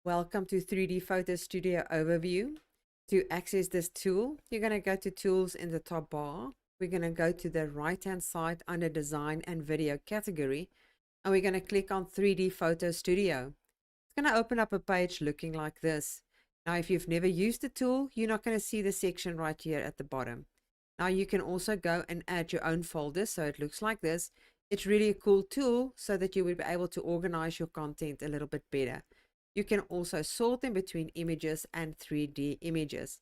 Welcome to 3D Photo Studio Overview. To access this tool, you're going to go to Tools in the top bar. We're going to go to the right-hand side under Design and Video category, and we're going to click on 3D Photo Studio. It's going to open up a page looking like this. Now, if you've never used the tool, you're not going to see the section right here at the bottom. Now, you can also go and add your own folders, so it looks like this. It's really a cool tool so that you will be able to organize your content a little bit better. You can also sort them between images and 3D images.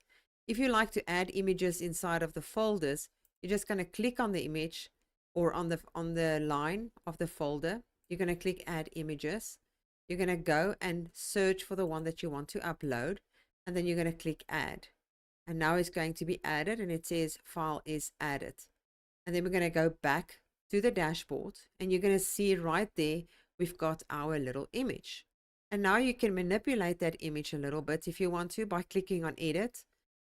If you like to add images inside of the folders, you're just going to click on the image or on the line of the folder. You're going to click Add Images. You're going to go and search for the one that you want to upload, and then you're going to click Add. And now it's going to be added, and it says File is added. And then we're going to go back to the dashboard, and you're going to see right there we've got our little image. And now you can manipulate that image a little bit if you want to by clicking on Edit.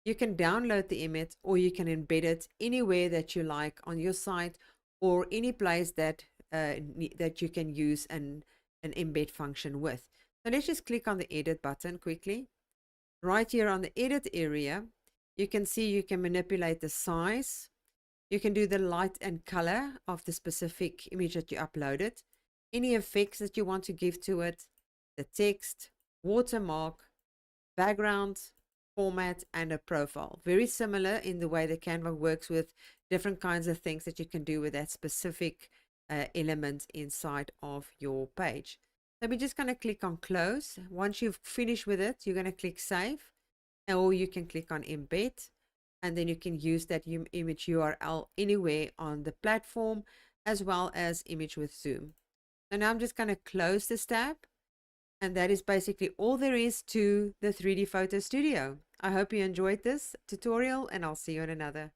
You can download the image, or you can embed it anywhere that you like on your site, or any place that that you can use an embed function with. So let's just click on the Edit button quickly. Right here on the Edit area, you can see you can manipulate the size. You can do the light and color of the specific image that you uploaded, any effects that you want to give to it, the text, watermark, background, format, and a profile. Very similar in the way that Canva works with different kinds of things that you can do with that specific element inside of your page. So we're just going to click on Close. Once you've finished with it, you're going to click Save, or you can click on Embed, and then you can use that image URL anywhere on the platform, as well as Image with Zoom. So now I'm just going to close this tab. And that is basically all there is to the 3D Photo Studio. I hope you enjoyed this tutorial, and I'll see you in another.